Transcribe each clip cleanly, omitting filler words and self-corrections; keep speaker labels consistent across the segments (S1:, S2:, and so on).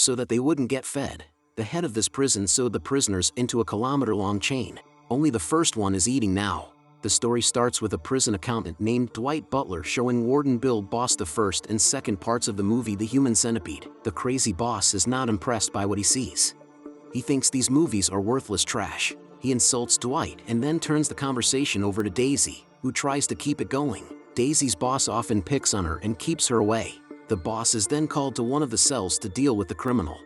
S1: so that they wouldn't get fed. The head of this prison sewed the prisoners into a kilometer-long chain. Only the first one is eating now. The story starts with a prison accountant named Dwight Butler showing Warden build boss the first and second parts of the movie The Human Centipede. The crazy boss is not impressed by what he sees. He thinks these movies are worthless trash. He insults Dwight and then turns the conversation over to Daisy, who tries to keep it going. Daisy's boss often picks on her and keeps her away. The boss is then called to one of the cells to deal with the criminal.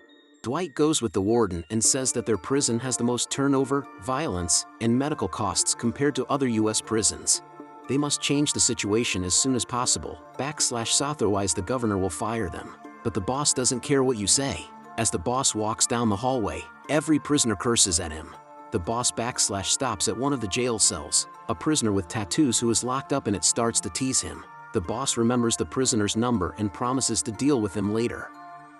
S1: Dwight goes with the warden and says that their prison has the most turnover, violence, and medical costs compared to other US prisons. They must change the situation as soon as possible, otherwise the governor will fire them. But the boss doesn't care what you say. As the boss walks down the hallway, every prisoner curses at him. The boss stops at one of the jail cells. A prisoner with tattoos who is locked up in it starts to tease him. The boss remembers the prisoner's number and promises to deal with him later.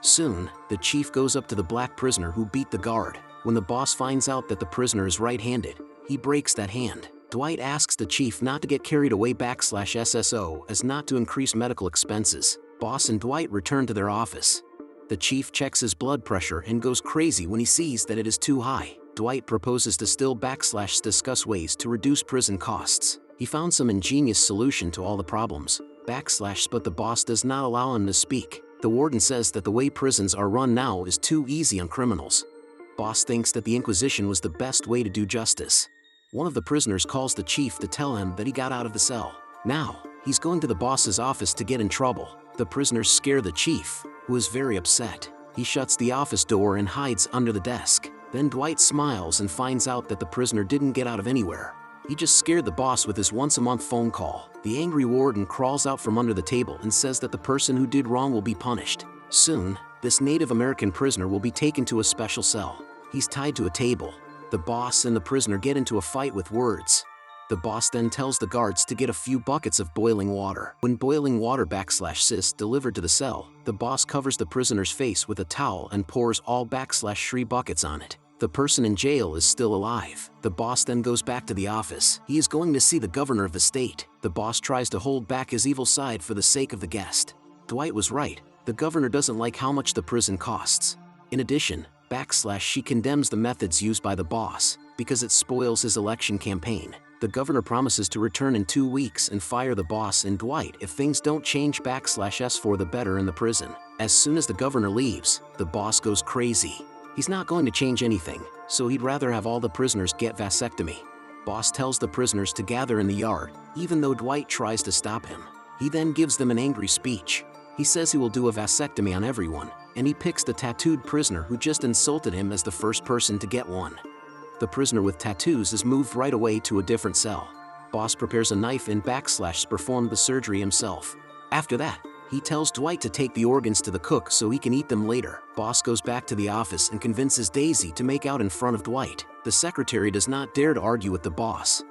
S1: Soon, the chief goes up to the black prisoner who beat the guard. When the boss finds out that the prisoner is right-handed, he breaks that hand. Dwight asks the chief not to get carried away /SSO as not to increase medical expenses. Boss and Dwight return to their office. The chief checks his blood pressure and goes crazy when he sees that it is too high. Dwight proposes to still discuss ways to reduce prison costs. He found some ingenious solution to all the problems, but the boss does not allow him to speak. The warden says that the way prisons are run now is too easy on criminals. Boss thinks that the Inquisition was the best way to do justice. One of the prisoners calls the chief to tell him that he got out of the cell. Now, he's going to the boss's office to get in trouble. The prisoners scare the chief, who is very upset. He shuts the office door and hides under the desk. Then Dwight smiles and finds out that the prisoner didn't get out of anywhere. He just scared the boss with his once-a-month phone call. The angry warden crawls out from under the table and says that the person who did wrong will be punished. Soon, this Native American prisoner will be taken to a special cell. He's tied to a table. The boss and the prisoner get into a fight with words. The boss then tells the guards to get a few buckets of boiling water. When boiling water is delivered to the cell, the boss covers the prisoner's face with a towel and pours all /3 buckets on it. The person in jail is still alive. The boss then goes back to the office. He is going to see the governor of the state. The boss tries to hold back his evil side for the sake of the guest. Dwight was right. The governor doesn't like how much the prison costs. In addition, she condemns the methods used by the boss because it spoils his election campaign. The governor promises to return in 2 weeks and fire the boss and Dwight if things don't change /s for the better in the prison. As soon as the governor leaves, the boss goes crazy. He's not going to change anything, so he'd rather have all the prisoners get vasectomy. Boss tells the prisoners to gather in the yard, even though Dwight tries to stop him. He then gives them an angry speech. He says he will do a vasectomy on everyone, and he picks the tattooed prisoner who just insulted him as the first person to get one. The prisoner with tattoos is moved right away to a different cell. Boss prepares a knife and perform the surgery himself. After that, he tells Dwight to take the organs to the cook so he can eat them later. Boss goes back to the office and convinces Daisy to make out in front of Dwight. The secretary does not dare to argue with the boss,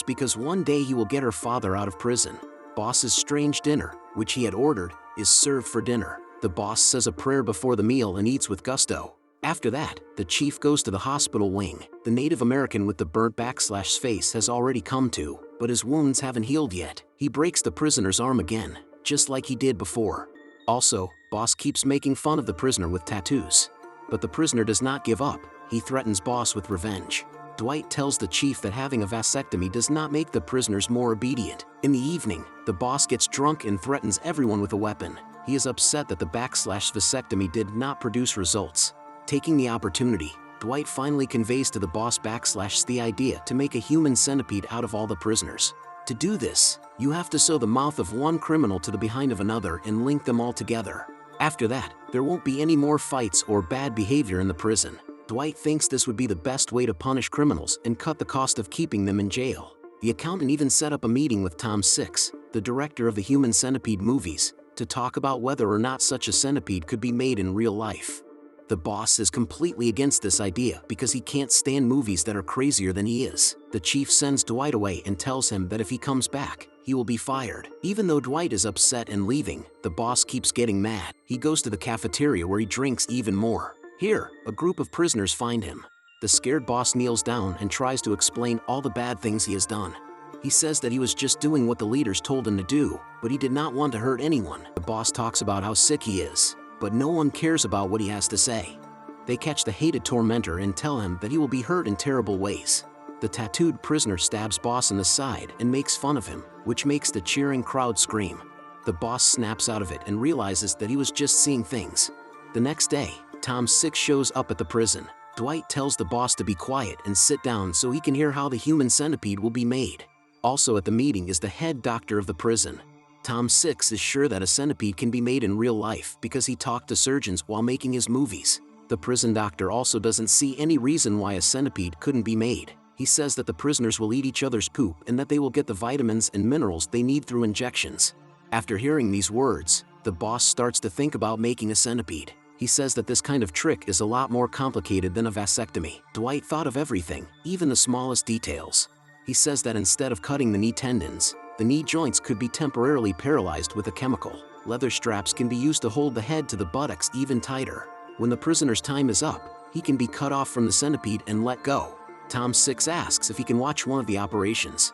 S1: because one day he will get her father out of prison. Boss's strange dinner, which he had ordered, is served for dinner. The boss says a prayer before the meal and eats with gusto. After that, the chief goes to the hospital wing. The Native American with the burnt face has already come to, but his wounds haven't healed yet. He breaks the prisoner's arm again, just like he did before. Also, boss keeps making fun of the prisoner with tattoos. But the prisoner does not give up. He threatens boss with revenge. Dwight tells the chief that having a vasectomy does not make the prisoners more obedient. In the evening, the boss gets drunk and threatens everyone with a weapon. He is upset that the vasectomy did not produce results. Taking the opportunity, Dwight finally conveys to the boss the idea to make a human centipede out of all the prisoners. To do this, you have to sew the mouth of one criminal to the behind of another and link them all together. After that, there won't be any more fights or bad behavior in the prison. Dwight thinks this would be the best way to punish criminals and cut the cost of keeping them in jail. The accountant even set up a meeting with Tom Six, the director of the Human Centipede movies, to talk about whether or not such a centipede could be made in real life. The boss is completely against this idea because he can't stand movies that are crazier than he is. The chief sends Dwight away and tells him that if he comes back, he will be fired. Even though Dwight is upset and leaving, the boss keeps getting mad. He goes to the cafeteria where he drinks even more. Here, a group of prisoners find him. The scared boss kneels down and tries to explain all the bad things he has done. He says that he was just doing what the leaders told him to do, but he did not want to hurt anyone. The boss talks about how sick he is, but no one cares about what he has to say. They catch the hated tormentor and tell him that he will be hurt in terrible ways. The tattooed prisoner stabs Boss in the side and makes fun of him, which makes the cheering crowd scream. The boss snaps out of it and realizes that he was just seeing things. The next day, Tom 6 shows up at the prison. Dwight tells the boss to be quiet and sit down so he can hear how the human centipede will be made. Also at the meeting is the head doctor of the prison. Tom 6 is sure that a centipede can be made in real life because he talked to surgeons while making his movies. The prison doctor also doesn't see any reason why a centipede couldn't be made. He says that the prisoners will eat each other's poop and that they will get the vitamins and minerals they need through injections. After hearing these words, the boss starts to think about making a centipede. He says that this kind of trick is a lot more complicated than a vasectomy. Dwight thought of everything, even the smallest details. He says that instead of cutting the knee tendons, the knee joints could be temporarily paralyzed with a chemical. Leather straps can be used to hold the head to the buttocks even tighter. When the prisoner's time is up, he can be cut off from the centipede and let go. Tom 6 asks if he can watch one of the operations.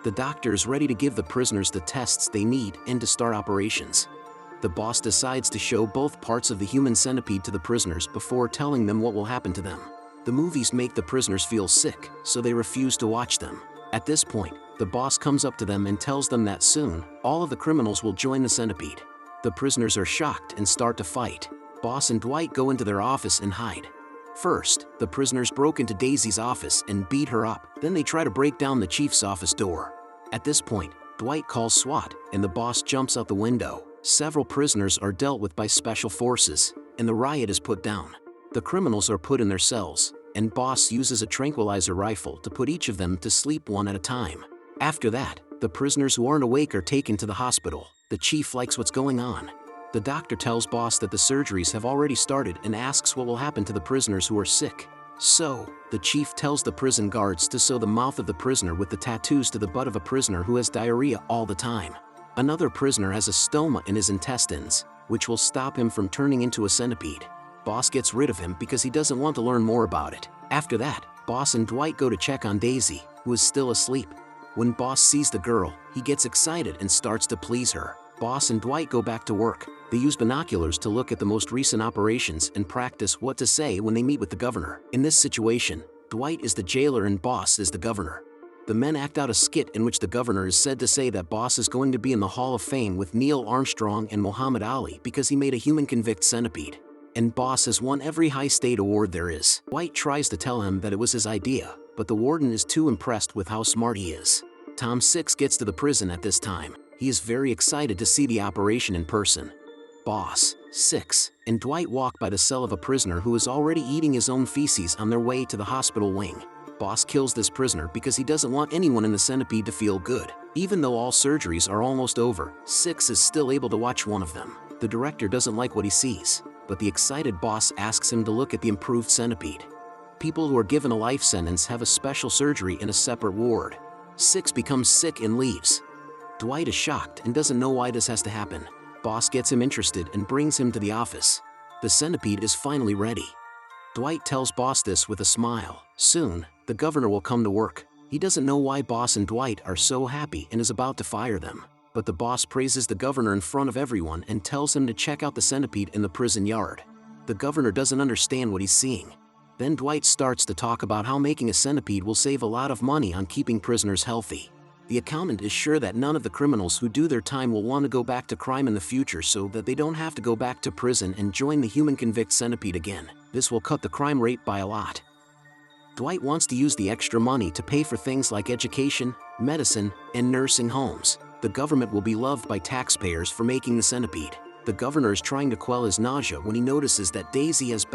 S1: The doctor is ready to give the prisoners the tests they need and to start operations. The boss decides to show both parts of the human centipede to the prisoners before telling them what will happen to them. The movies make the prisoners feel sick, so they refuse to watch them. At this point, the boss comes up to them and tells them that soon, all of the criminals will join the centipede. The prisoners are shocked and start to fight. Boss and Dwight go into their office and hide. First, the prisoners broke into Daisy's office and beat her up, then they try to break down the chief's office door. At this point, Dwight calls SWAT, and the boss jumps out the window. Several prisoners are dealt with by special forces, and the riot is put down. The criminals are put in their cells, and Boss uses a tranquilizer rifle to put each of them to sleep one at a time. After that, the prisoners who aren't awake are taken to the hospital. The chief likes what's going on. The doctor tells Boss that the surgeries have already started and asks what will happen to the prisoners who are sick. So, the chief tells the prison guards to sew the mouth of the prisoner with the tattoos to the butt of a prisoner who has diarrhea all the time. Another prisoner has a stoma in his intestines, which will stop him from turning into a centipede. Boss gets rid of him because he doesn't want to learn more about it. After that, Boss and Dwight go to check on Daisy, who is still asleep. When Boss sees the girl, he gets excited and starts to please her. Boss and Dwight go back to work. They use binoculars to look at the most recent operations and practice what to say when they meet with the governor. In this situation, Dwight is the jailer and Boss is the governor. The men act out a skit in which the governor is said to say that Boss is going to be in the Hall of Fame with Neil Armstrong and Muhammad Ali because he made a human convict centipede. And Boss has won every high state award there is. Dwight tries to tell him that it was his idea, but the warden is too impressed with how smart he is. Tom 6 gets to the prison at this time. He is very excited to see the operation in person. Boss, 6, and Dwight walk by the cell of a prisoner who is already eating his own feces on their way to the hospital wing. Boss kills this prisoner because he doesn't want anyone in the centipede to feel good. Even though all surgeries are almost over, 6 is still able to watch one of them. The director doesn't like what he sees, but the excited boss asks him to look at the improved centipede. People who are given a life sentence have a special surgery in a separate ward. 6 becomes sick and leaves. Dwight is shocked and doesn't know why this has to happen. Boss gets him interested and brings him to the office. The centipede is finally ready. Dwight tells Boss this with a smile. Soon, the governor will come to work. He doesn't know why Boss and Dwight are so happy and is about to fire them. But the boss praises the governor in front of everyone and tells him to check out the centipede in the prison yard. The governor doesn't understand what he's seeing. Then Dwight starts to talk about how making a centipede will save a lot of money on keeping prisoners healthy. The accountant is sure that none of the criminals who do their time will want to go back to crime in the future so that they don't have to go back to prison and join the human convict centipede again. This will cut the crime rate by a lot. Dwight wants to use the extra money to pay for things like education, medicine, and nursing homes. The government will be loved by taxpayers for making the centipede. The governor is trying to quell his nausea when he notices that Daisy has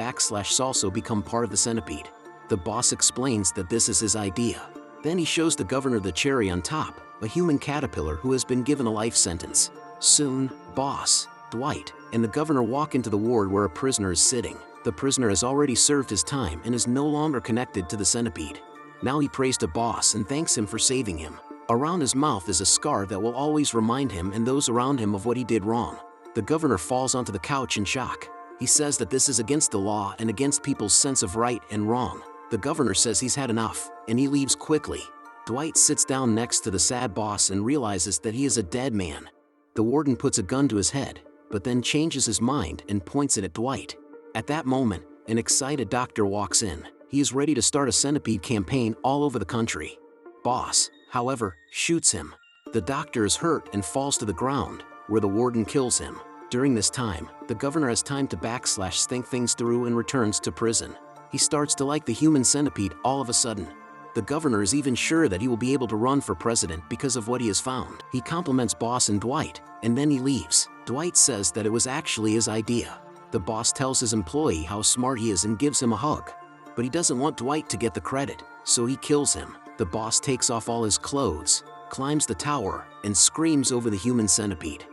S1: also become part of the centipede. The boss explains that this is his idea. Then he shows the governor the cherry on top, a human caterpillar who has been given a life sentence. Soon, Boss, Dwight, and the governor walk into the ward where a prisoner is sitting. The prisoner has already served his time and is no longer connected to the centipede. Now he prays to Boss and thanks him for saving him. Around his mouth is a scar that will always remind him and those around him of what he did wrong. The governor falls onto the couch in shock. He says that this is against the law and against people's sense of right and wrong. The governor says he's had enough, and he leaves quickly. Dwight sits down next to the sad boss and realizes that he is a dead man. The warden puts a gun to his head, but then changes his mind and points it at Dwight. At that moment, an excited doctor walks in. He is ready to start a centipede campaign all over the country. Boss, however, shoots him. The doctor is hurt and falls to the ground, where the warden kills him. During this time, the governor has time to think things through and returns to prison. He starts to like the human centipede all of a sudden. The governor is even sure that he will be able to run for president because of what he has found. He compliments Boss and Dwight, and then he leaves. Dwight says that it was actually his idea. The boss tells his employee how smart he is and gives him a hug. But he doesn't want Dwight to get the credit, so he kills him. The boss takes off all his clothes, climbs the tower, and screams over the human centipede.